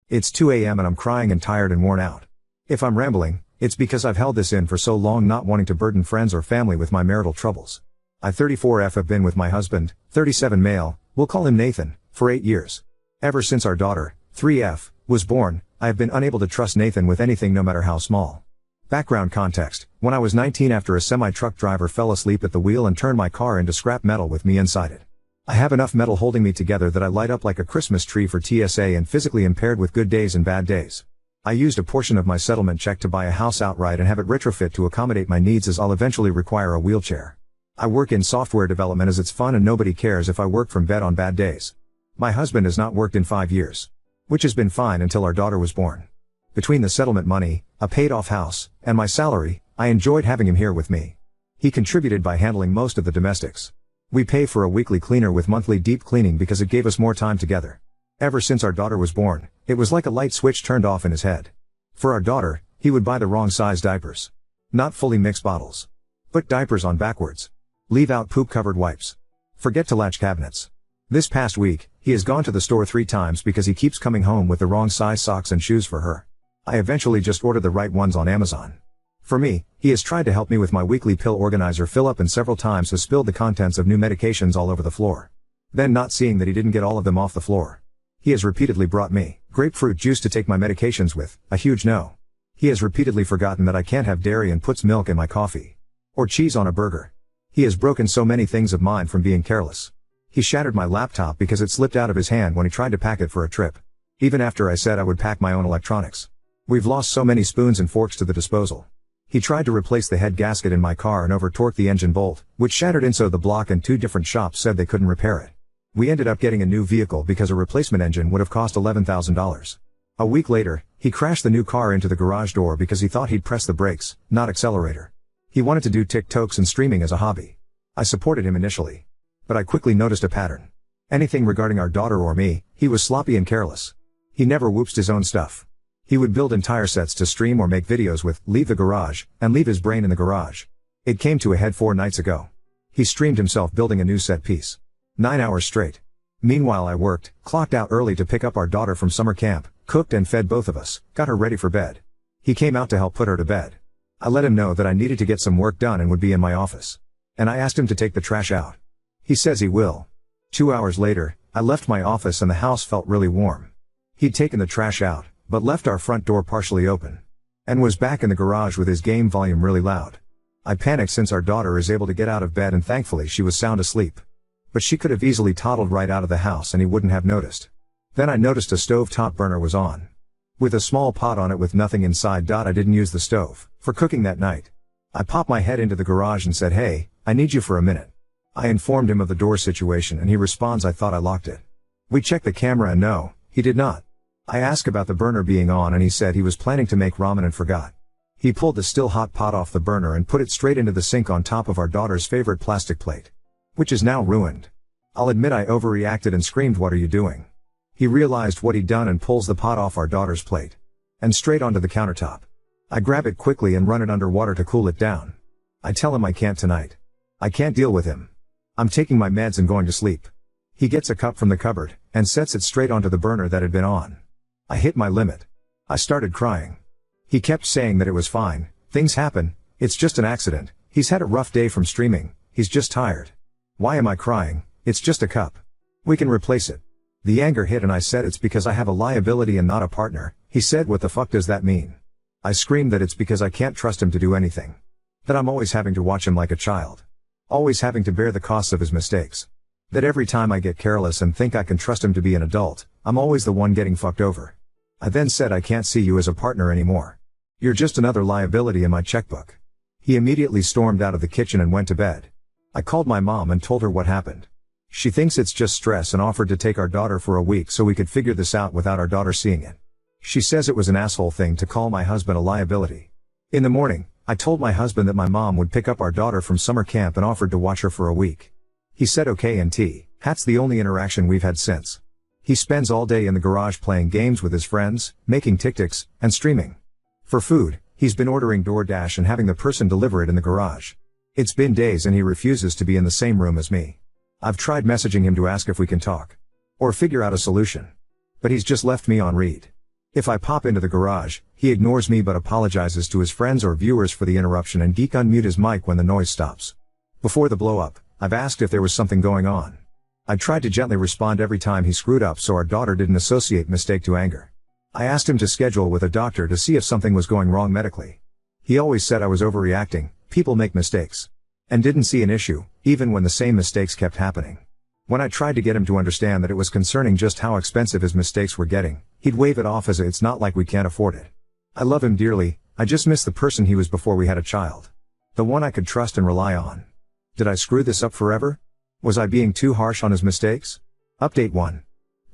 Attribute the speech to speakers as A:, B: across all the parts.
A: It's 2 a.m. and I'm crying and tired and worn out. If I'm rambling, it's because I've held this in for so long, not wanting to burden friends or family with my marital troubles. I 34F have been with my husband, 37 male, we'll call him Nathan, for 8 years. Ever since our daughter, 3F, was born, I have been unable to trust Nathan with anything, no matter how small. Background context: when I was 19, after a semi-truck driver fell asleep at the wheel and turned my car into scrap metal with me inside it. I have enough metal holding me together that I light up like a Christmas tree for TSA, and physically impaired with good days and bad days. I used a portion of my settlement check to buy a house outright and have it retrofit to accommodate my needs, as I'll eventually require a wheelchair. I work in software development as it's fun and nobody cares if I work from bed on bad days. My husband has not worked in 5 years. Which has been fine until our daughter was born. Between the settlement money, a paid-off house, and my salary, I enjoyed having him here with me. He contributed by handling most of the domestics. We pay for a weekly cleaner with monthly deep cleaning because it gave us more time together. Ever since our daughter was born, it was like a light switch turned off in his head. For our daughter, he would buy the wrong size diapers. Not fully mixed bottles. Put diapers on backwards. Leave out poop-covered wipes. Forget to latch cabinets. This past week, he has gone to the store 3 times because he keeps coming home with the wrong size socks and shoes for her. I eventually just ordered the right ones on Amazon. For me, he has tried to help me with my weekly pill organizer fill up, and several times has spilled the contents of new medications all over the floor. Then, not seeing that he didn't get all of them off the floor, he has repeatedly brought me grapefruit juice to take my medications with, a huge no. He has repeatedly forgotten that I can't have dairy and puts milk in my coffee. Or cheese on a burger. He has broken so many things of mine from being careless. He shattered my laptop because it slipped out of his hand when he tried to pack it for a trip. Even after I said I would pack my own electronics. We've lost so many spoons and forks to the disposal. He tried to replace the head gasket in my car and over-torqued the engine bolt, which shattered inside the block, and 2 different shops said they couldn't repair it. We ended up getting a new vehicle because a replacement engine would have cost $11,000. A week later, he crashed the new car into the garage door because he thought he'd press the brakes, not accelerator. He wanted to do TikToks and streaming as a hobby. I supported him initially. But I quickly noticed a pattern. Anything regarding our daughter or me, he was sloppy and careless. He never whooped his own stuff. He would build entire sets to stream or make videos with, leave the garage, and leave his brain in the garage. It came to a head 4 nights ago. He streamed himself building a new set piece. 9 hours straight. Meanwhile I worked, clocked out early to pick up our daughter from summer camp, cooked and fed both of us, got her ready for bed. He came out to help put her to bed. I let him know that I needed to get some work done and would be in my office. And I asked him to take the trash out. He says he will. 2 hours later, I left my office and the house felt really warm. He'd taken the trash out, but left our front door partially open. And was back in the garage with his game volume really loud. I panicked since our daughter is able to get out of bed and thankfully she was sound asleep. But she could have easily toddled right out of the house and he wouldn't have noticed. Then I noticed a stove top burner was on. With a small pot on it with nothing inside. I didn't use the stove for cooking that night. I popped my head into the garage and said, "Hey, I need you for a minute." I informed him of the door situation and he responds, "I thought I locked it." We checked the camera and no, he did not. I asked about the burner being on and he said he was planning to make ramen and forgot. He pulled the still hot pot off the burner and put it straight into the sink on top of our daughter's favorite plastic plate. Which is now ruined. I'll admit I overreacted and screamed, "What are you doing?" He realized what he'd done and pulls the pot off our daughter's plate. And straight onto the countertop. I grab it quickly and run it under water to cool it down. I tell him I can't tonight. I can't deal with him. I'm taking my meds and going to sleep. He gets a cup from the cupboard, and sets it straight onto the burner that had been on. I hit my limit. I started crying. He kept saying that it was fine, things happen, it's just an accident, he's had a rough day from streaming, he's just tired. Why am I crying? It's just a cup. We can replace it. The anger hit and I said it's because I have a liability and not a partner. He said, "What the fuck does that mean?" I screamed that it's because I can't trust him to do anything. That I'm always having to watch him like a child. Always having to bear the costs of his mistakes. That every time I get careless and think I can trust him to be an adult, I'm always the one getting fucked over. I then said, "I can't see you as a partner anymore. You're just another liability in my checkbook." He immediately stormed out of the kitchen and went to bed. I called my mom and told her what happened. She thinks it's just stress and offered to take our daughter for a week so we could figure this out without our daughter seeing it. She says it was an asshole thing to call my husband a liability. In the morning, I told my husband that my mom would pick up our daughter from summer camp and offered to watch her for a week. He said okay, and that's the only interaction we've had since. He spends all day in the garage playing games with his friends, making TikToks, and streaming. For food, he's been ordering DoorDash and having the person deliver it in the garage. It's been days and he refuses to be in the same room as me. I've tried messaging him to ask if we can talk. Or figure out a solution. But he's just left me on read. If I pop into the garage, he ignores me but apologizes to his friends or viewers for the interruption and geek unmute his mic when the noise stops. Before the blow up, I've asked if there was something going on. I tried to gently respond every time he screwed up so our daughter didn't associate mistake to anger. I asked him to schedule with a doctor to see if something was going wrong medically. He always said I was overreacting, people make mistakes. And didn't see an issue, even when the same mistakes kept happening. When I tried to get him to understand that it was concerning just how expensive his mistakes were getting, he'd wave it off as it's not like we can't afford it. I love him dearly, I just miss the person he was before we had a child. The one I could trust and rely on. Did I screw this up forever? Was I being too harsh on his mistakes? Update 1.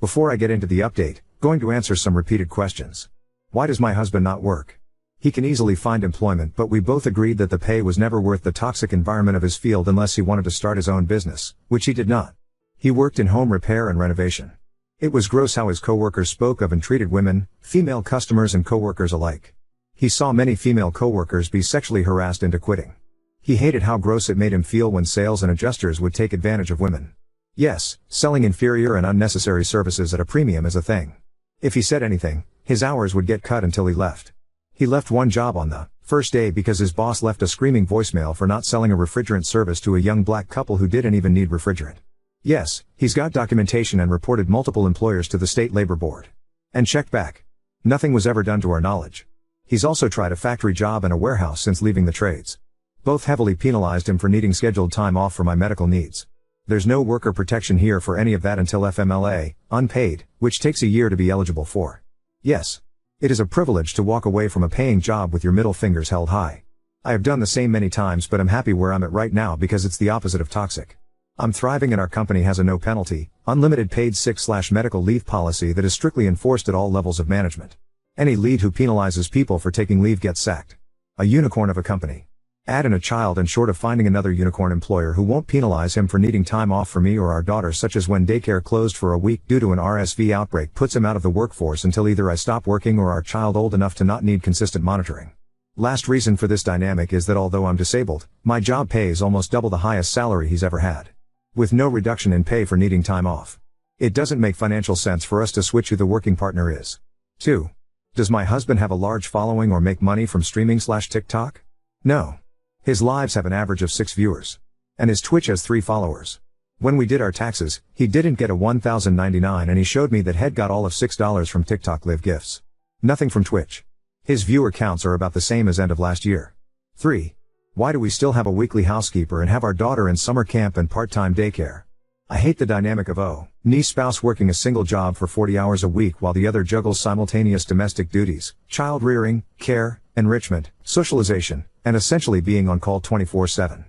A: Before I get into the update, going to answer some repeated questions. Why does my husband not work? He can easily find employment, but we both agreed that the pay was never worth the toxic environment of his field unless he wanted to start his own business, which he did not. He worked in home repair and renovation. It was gross how his coworkers spoke of and treated women, female customers and coworkers alike. He saw many female coworkers be sexually harassed into quitting. He hated how gross it made him feel when sales and adjusters would take advantage of women. Yes, selling inferior and unnecessary services at a premium is a thing. If he said anything, his hours would get cut until he left. He left one job on the first day because his boss left a screaming voicemail for not selling a refrigerant service to a young black couple who didn't even need refrigerant. Yes, he's got documentation and reported multiple employers to the state labor board. And checked back. Nothing was ever done to our knowledge. He's also tried a factory job and a warehouse since leaving the trades. Both heavily penalized him for needing scheduled time off for my medical needs. There's no worker protection here for any of that until FMLA, unpaid, which takes a year to be eligible for. Yes. It is a privilege to walk away from a paying job with your middle fingers held high. I have done the same many times, but I'm happy where I'm at right now because it's the opposite of toxic. I'm thriving and our company has a no penalty, unlimited paid sick/medical leave policy that is strictly enforced at all levels of management. Any lead who penalizes people for taking leave gets sacked. A unicorn of a company. Add in a child and short of finding another unicorn employer who won't penalize him for needing time off for me or our daughter, such as when daycare closed for a week due to an RSV outbreak, puts him out of the workforce until either I stop working or our child old enough to not need consistent monitoring. Last reason for this dynamic is that although I'm disabled, my job pays almost double the highest salary he's ever had. With no reduction in pay for needing time off. It doesn't make financial sense for us to switch who the working partner is. 2. Does my husband have a large following or make money from streaming/TikTok? No. His lives have an average of 6 viewers. And his Twitch has 3 followers. When we did our taxes, he didn't get a $1,099 and he showed me that he'd got all of $6 from TikTok live gifts. Nothing from Twitch. His viewer counts are about the same as end of last year. 3. Why do we still have a weekly housekeeper and have our daughter in summer camp and part-time daycare? I hate the dynamic of niece spouse working a single job for 40 hours a week while the other juggles simultaneous domestic duties, child rearing, care, enrichment, socialization, and essentially being on call 24/7.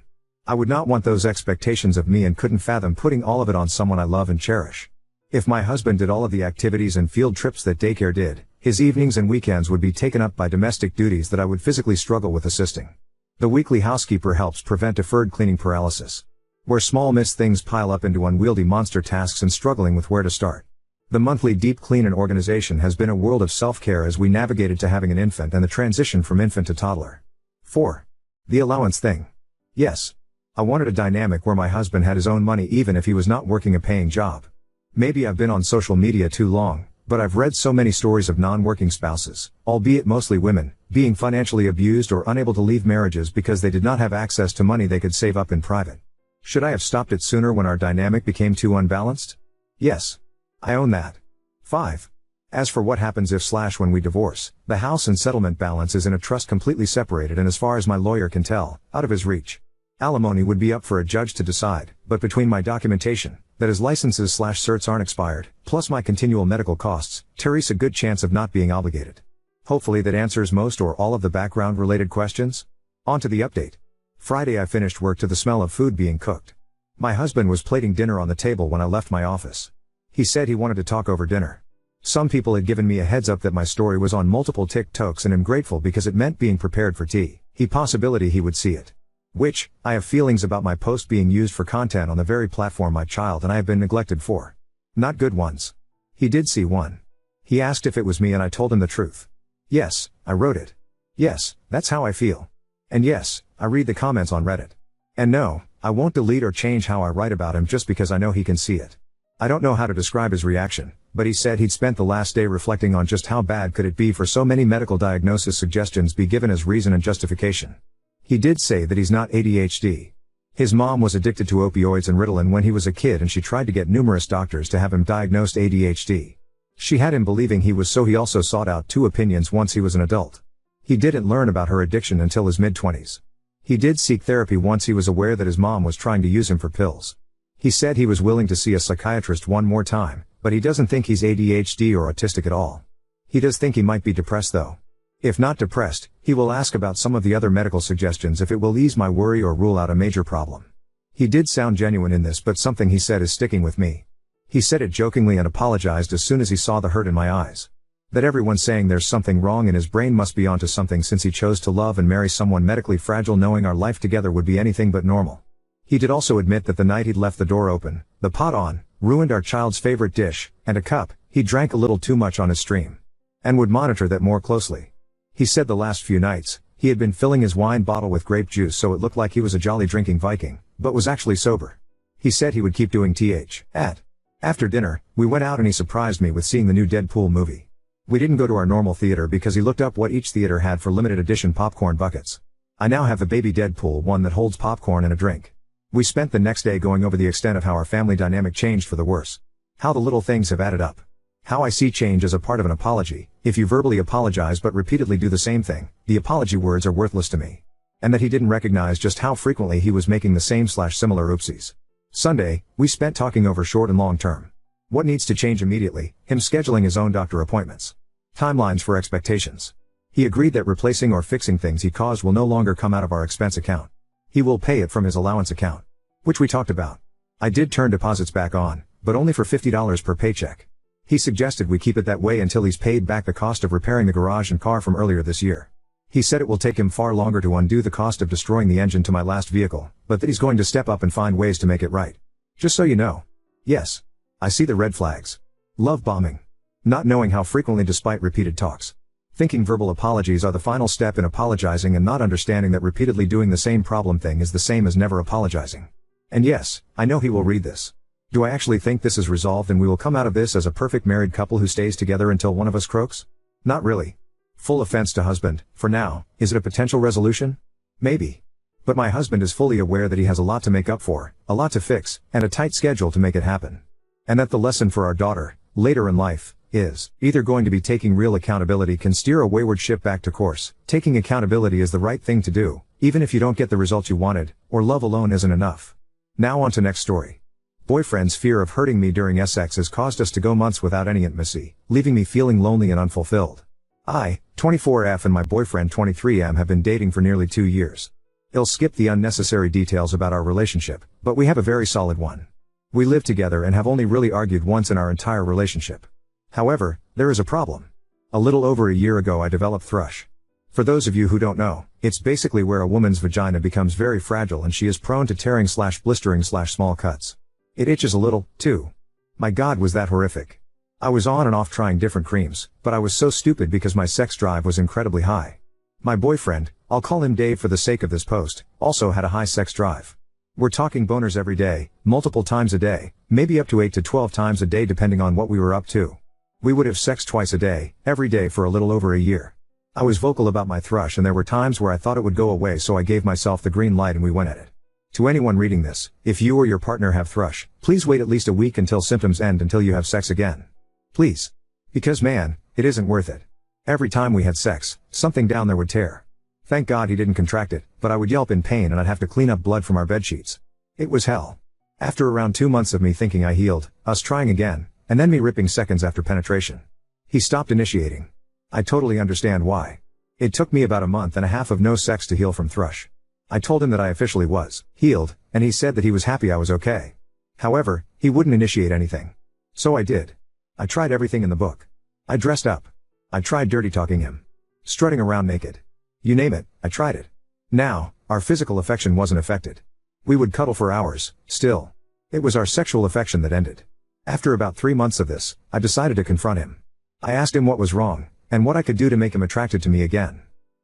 A: I would not want those expectations of me and couldn't fathom putting all of it on someone I love and cherish. If my husband did all of the activities and field trips that daycare did, his evenings and weekends would be taken up by domestic duties that I would physically struggle with assisting. The weekly housekeeper helps prevent deferred cleaning paralysis, where small missed things pile up into unwieldy monster tasks and struggling with where to start. The monthly deep clean and organization has been a world of self-care as we navigated to having an infant and the transition from infant to toddler. 4. The allowance thing. Yes. I wanted a dynamic where my husband had his own money even if he was not working a paying job. Maybe I've been on social media too long, but I've read so many stories of non-working spouses, albeit mostly women, being financially abused or unable to leave marriages because they did not have access to money they could save up in private. Should I have stopped it sooner when our dynamic became too unbalanced? Yes. I own that. 5. As for what happens if/when we divorce, the house and settlement balance is in a trust completely separated and as far as my lawyer can tell, out of his reach. Alimony would be up for a judge to decide, but between my documentation, that his licenses/certs aren't expired, plus my continual medical costs, Teresa a good chance of not being obligated. Hopefully that answers most or all of the background related questions. On to the update. Friday I finished work to the smell of food being cooked. My husband was plating dinner on the table when I left my office. He said he wanted to talk over dinner. Some people had given me a heads up that my story was on multiple TikToks and I'm grateful because it meant being prepared for possibility he would see it. Which, I have feelings about my post being used for content on the very platform my child and I have been neglected for. Not good ones. He did see one. He asked if it was me and I told him the truth. Yes, I wrote it. Yes, that's how I feel. And yes, I read the comments on Reddit. And no, I won't delete or change how I write about him just because I know he can see it. I don't know how to describe his reaction, but he said he'd spent the last day reflecting on just how bad could it be for so many medical diagnosis suggestions be given as reason and justification. He did say that he's not ADHD. His mom was addicted to opioids and Ritalin when he was a kid, and she tried to get numerous doctors to have him diagnosed ADHD. She had him believing he was, so he also sought out 2 opinions once he was an adult. He didn't learn about her addiction until his mid-20s. He did seek therapy once he was aware that his mom was trying to use him for pills. He said he was willing to see a psychiatrist one more time, but he doesn't think he's ADHD or autistic at all. He does think he might be depressed though. If not depressed, he will ask about some of the other medical suggestions if it will ease my worry or rule out a major problem. He did sound genuine in this, but something he said is sticking with me. He said it jokingly and apologized as soon as he saw the hurt in my eyes. That everyone saying there's something wrong in his brain must be onto something, since he chose to love and marry someone medically fragile, knowing our life together would be anything but normal. He did also admit that the night he'd left the door open, the pot on, ruined our child's favorite dish, and a cup, he drank a little too much on his stream. And would monitor that more closely. He said the last few nights, he had been filling his wine bottle with grape juice so it looked like he was a jolly drinking Viking, but was actually sober. He said he would keep doing After dinner, we went out and he surprised me with seeing the new Deadpool movie. We didn't go to our normal theater because he looked up what each theater had for limited edition popcorn buckets. I now have the baby Deadpool one that holds popcorn and a drink. We spent the next day going over the extent of how our family dynamic changed for the worse. How the little things have added up. How I see change as a part of an apology. If you verbally apologize but repeatedly do the same thing, the apology words are worthless to me. And that he didn't recognize just how frequently he was making the same/similar oopsies. Sunday, we spent talking over short and long term. What needs to change immediately, him scheduling his own doctor appointments. Timelines for expectations. He agreed that replacing or fixing things he caused will no longer come out of our expense account. He will pay it from his allowance account. Which we talked about. I did turn deposits back on, but only for $50 per paycheck. He suggested we keep it that way until he's paid back the cost of repairing the garage and car from earlier this year. He said it will take him far longer to undo the cost of destroying the engine to my last vehicle, but that he's going to step up and find ways to make it right. Just so you know. Yes. I see the red flags. Love bombing. Not knowing how frequently despite repeated talks. Thinking verbal apologies are the final step in apologizing, and not understanding that repeatedly doing the same problem thing is the same as never apologizing. And yes, I know he will read this. Do I actually think this is resolved and we will come out of this as a perfect married couple who stays together until one of us croaks? Not really. Full offense to husband, for now. Is it a potential resolution? Maybe. But my husband is fully aware that he has a lot to make up for, a lot to fix, and a tight schedule to make it happen. And that the lesson for our daughter, later in life, is either going to be taking real accountability can steer a wayward ship back to course. Taking accountability is the right thing to do, even if you don't get the results you wanted, or love alone isn't enough. Now on to next story. Boyfriend's fear of hurting me during sex has caused us to go months without any intimacy, leaving me feeling lonely and unfulfilled. I, 24F, and my boyfriend 23M have been dating for nearly 2 years. I'll skip the unnecessary details about our relationship, but we have a very solid one. We live together and have only really argued once in our entire relationship. However, there is a problem. A little over a year ago I developed thrush. For those of you who don't know, it's basically where a woman's vagina becomes very fragile and she is prone to tearing/blistering/small cuts. It itches a little, too. My God, was that horrific. I was on and off trying different creams, but I was so stupid because my sex drive was incredibly high. My boyfriend, I'll call him Dave for the sake of this post, also had a high sex drive. We're talking boners every day, multiple times a day, maybe up to 8 to 12 times a day depending on what we were up to. We would have sex twice a day, every day for a little over a year. I was vocal about my thrush and there were times where I thought it would go away, so I gave myself the green light and we went at it. To anyone reading this, if you or your partner have thrush, please wait at least a week until symptoms end until you have sex again. Please. Because man, it isn't worth it. Every time we had sex, something down there would tear. Thank God he didn't contract it, but I would yelp in pain and I'd have to clean up blood from our bedsheets. It was hell. After around 2 months of me thinking I healed, us trying again, and then me ripping seconds after penetration, he stopped initiating. I totally understand why. It took me about a month and a half of no sex to heal from thrush. I told him that I officially was healed, and he said that he was happy I was okay. However, he wouldn't initiate anything. So I did. I tried everything in the book. I dressed up. I tried dirty talking him. Strutting around naked. You name it, I tried it. Now, our physical affection wasn't affected. We would cuddle for hours, still. It was our sexual affection that ended. After about 3 months of this, I decided to confront him. I asked him what was wrong, and what I could do to make him attracted to me again.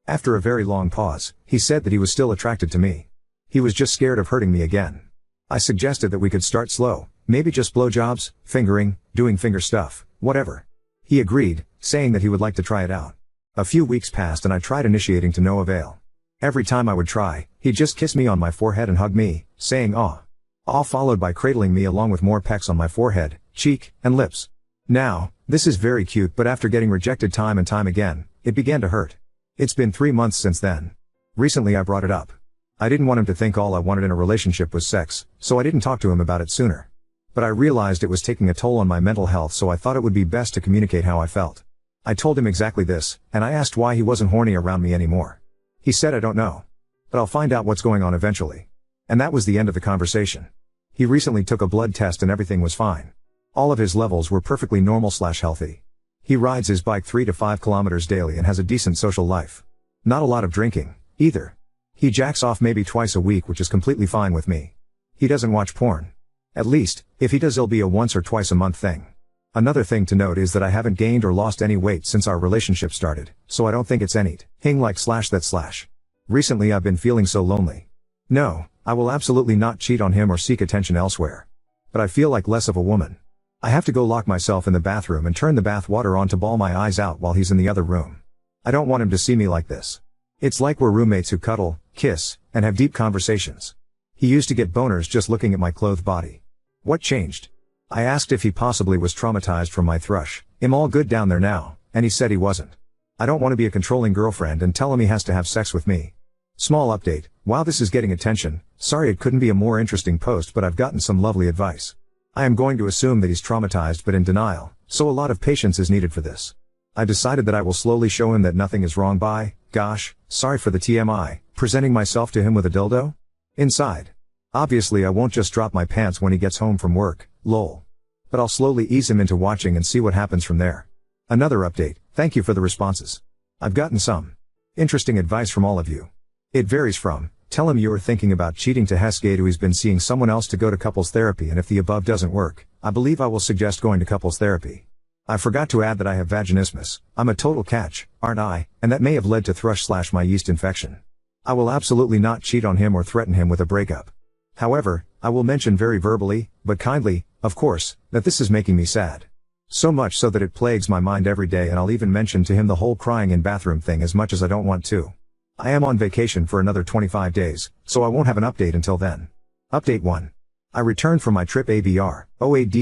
A: After a very long pause, he said that he was still attracted to me. He was just scared of hurting me again. I suggested that we could start slow, maybe just blowjobs, fingering, doing finger stuff, whatever. He agreed, saying that he would like to try it out. A few weeks passed and I tried initiating to no avail. Every time I would try, he'd just kiss me on my forehead and hug me, saying "aw." All followed by cradling me along with more pecks on my forehead, cheek, and lips. Now, this is very cute, but after getting rejected time and time again, it began to hurt. It's been 3 months since then. Recently I brought it up. I didn't want him to think all I wanted in a relationship was sex, so I didn't talk to him about it sooner. But I realized it was taking a toll on my mental health, so I thought it would be best to communicate how I felt. I told him exactly this, and I asked why he wasn't horny around me anymore. He said, "I don't know. But I'll find out what's going on eventually." And that was the end of the conversation. He recently took a blood test and everything was fine. All of his levels were perfectly normal/healthy. He rides his bike 3 to 5 kilometers daily and has a decent social life. Not a lot of drinking, either. He jacks off maybe twice a week, which is completely fine with me. He doesn't watch porn. At least, if he does, it'll be a once or twice a month thing. Another thing to note is that I haven't gained or lost any weight since our relationship started, so I don't think it's anything like /that/. Recently I've been feeling so lonely. No, I will absolutely not cheat on him or seek attention elsewhere. But I feel like less of a woman. I have to go lock myself in the bathroom and turn the bath water on to bawl my eyes out while he's in the other room. I don't want him to see me like this. It's like we're roommates who cuddle, kiss, and have deep conversations. He used to get boners just looking at my clothed body. What changed? I asked if he possibly was traumatized from my thrush. "Am all good down there now?" And he said he wasn't. I don't want to be a controlling girlfriend and tell him he has to have sex with me. Small update, while this is getting attention, sorry it couldn't be a more interesting post, but I've gotten some lovely advice. I am going to assume that he's traumatized but in denial, so a lot of patience is needed for this. I decided that I will slowly show him that nothing is wrong by, gosh, sorry for the TMI, presenting myself to him with a dildo inside. Obviously I won't just drop my pants when he gets home from work, lol. But I'll slowly ease him into watching and see what happens from there. Another update, thank you for the responses. I've gotten some interesting advice from all of you. It varies from, tell him you're thinking about cheating, to Heskay to he's been seeing someone else, to go to couples therapy, and if the above doesn't work, I believe I will suggest going to couples therapy. I forgot to add that I have vaginismus. I'm a total catch, aren't I? And that may have led to thrush/my yeast infection. I will absolutely not cheat on him or threaten him with a breakup. However, I will mention very verbally, but kindly, of course, that this is making me sad. So much so that it plagues my mind every day, and I'll even mention to him the whole crying in bathroom thing, as much as I don't want to. I am on vacation for another 25 days, so I won't have an update until then. Update 1. I returned from my trip abroad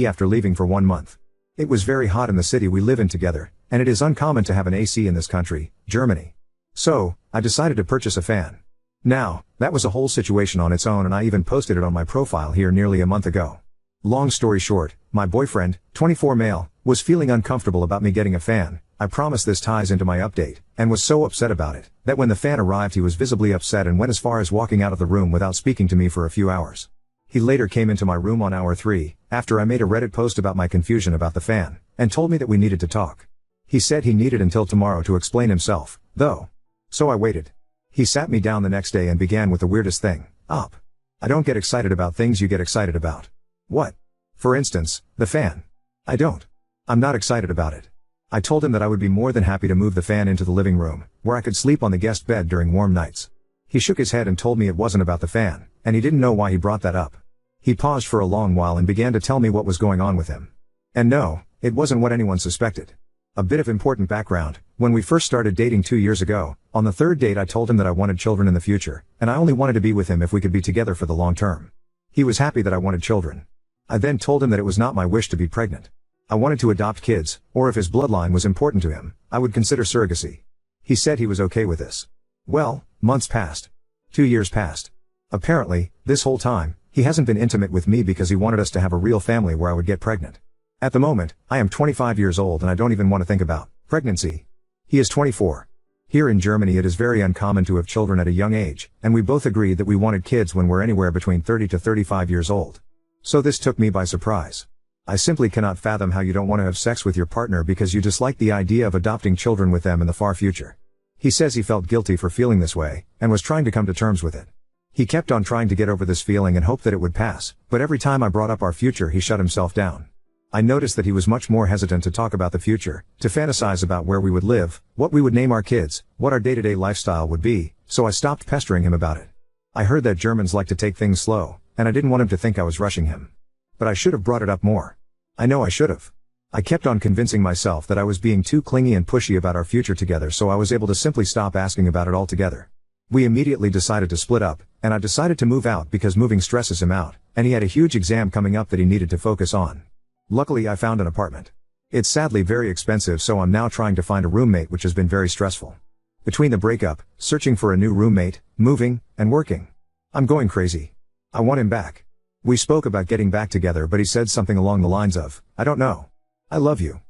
A: after leaving for 1 month. It was very hot in the city we live in together, and it is uncommon to have an AC in this country, Germany. So, I decided to purchase a fan. Now, that was a whole situation on its own, and I even posted it on my profile here nearly a month ago. Long story short, my boyfriend, 24 male, was feeling uncomfortable about me getting a fan. I promise this ties into my update, and was so upset about it, that when the fan arrived he was visibly upset and went as far as walking out of the room without speaking to me for a few hours. He later came into my room on hour 3, after I made a Reddit post about my confusion about the fan, and told me that we needed to talk. He said he needed until tomorrow to explain himself, though. So I waited. He sat me down the next day and began with the weirdest thing. Up. I don't get excited about things you get excited about. What? For instance, the fan. I don't. I'm not excited about it. I told him that I would be more than happy to move the fan into the living room, where I could sleep on the guest bed during warm nights. He shook his head and told me it wasn't about the fan, and he didn't know why he brought that up. He paused for a long while and began to tell me what was going on with him. And no, it wasn't what anyone suspected. A bit of important background, when we first started dating 2 years ago, on the 3rd date I told him that I wanted children in the future, and I only wanted to be with him if we could be together for the long term. He was happy that I wanted children. I then told him that it was not my wish to be pregnant. I wanted to adopt kids, or if his bloodline was important to him, I would consider surrogacy. He said he was okay with this. Well, months passed. 2 years passed. Apparently, this whole time, he hasn't been intimate with me because he wanted us to have a real family where I would get pregnant. At the moment, I am 25 years old and I don't even want to think about pregnancy. He is 24. Here in Germany it is very uncommon to have children at a young age, and we both agreed that we wanted kids when we're anywhere between 30 to 35 years old. So this took me by surprise. I simply cannot fathom how you don't want to have sex with your partner because you dislike the idea of adopting children with them in the far future. He says he felt guilty for feeling this way, and was trying to come to terms with it. He kept on trying to get over this feeling and hoped that it would pass, but every time I brought up our future he shut himself down. I noticed that he was much more hesitant to talk about the future, to fantasize about where we would live, what we would name our kids, what our day-to-day lifestyle would be, so I stopped pestering him about it. I heard that Germans like to take things slow, and I didn't want him to think I was rushing him. But I should have brought it up more. I know I should have. I kept on convincing myself that I was being too clingy and pushy about our future together, so I was able to simply stop asking about it altogether. We immediately decided to split up, and I decided to move out because moving stresses him out, and he had a huge exam coming up that he needed to focus on. Luckily I found an apartment. It's sadly very expensive, so I'm now trying to find a roommate, which has been very stressful. Between the breakup, searching for a new roommate, moving, and working, I'm going crazy. I want him back. We spoke about getting back together, but he said something along the lines of, I don't know. I love you.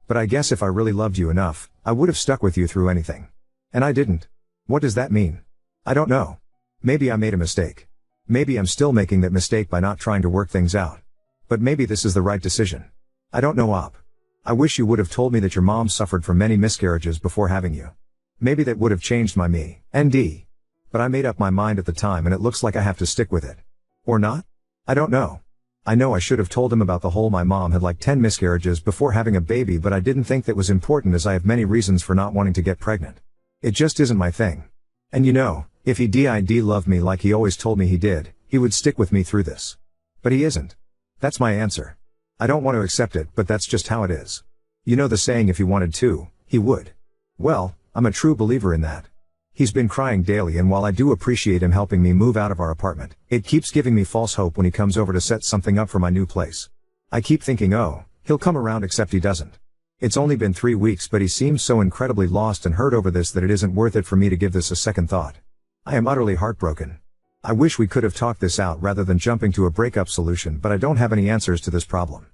A: But I guess if I really loved you enough, I would have stuck with you through anything. And I didn't. What does that mean? I don't know. Maybe I made a mistake. Maybe I'm still making that mistake by not trying to work things out. But maybe this is the right decision. I don't know, Op. I wish you would have told me that your mom suffered from many miscarriages before having you. Maybe that would have changed my ND. But I made up my mind at the time, and it looks like I have to stick with it. Or not? I don't know. I know I should have told him about the whole my mom had like 10 miscarriages before having a baby, but I didn't think that was important, as I have many reasons for not wanting to get pregnant. It just isn't my thing. And you know, if he did love me like he always told me he did, he would stick with me through this. But he isn't. That's my answer. I don't want to accept it, but that's just how it is. You know the saying, if he wanted to, he would. Well, I'm a true believer in that. He's been crying daily, and while I do appreciate him helping me move out of our apartment, it keeps giving me false hope when he comes over to set something up for my new place. I keep thinking, oh, he'll come around, except he doesn't. It's only been 3 weeks, but he seems so incredibly lost and hurt over this that it isn't worth it for me to give this a second thought. I am utterly heartbroken. I wish we could have talked this out rather than jumping to a breakup solution, but I don't have any answers to this problem.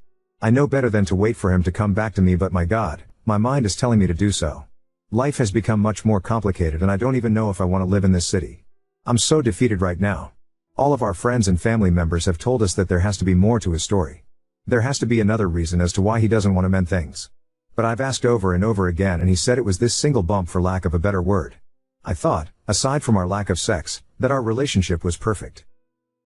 A: I know better than to wait for him to come back to me, but my God, my mind is telling me to do so. Life has become much more complicated, and I don't even know if I want to live in this city. I'm so defeated right now. All of our friends and family members have told us that there has to be more to his story. There has to be another reason as to why he doesn't want to mend things. But I've asked over and over again, and he said it was this single bump, for lack of a better word. I thought, aside from our lack of sex, that our relationship was perfect.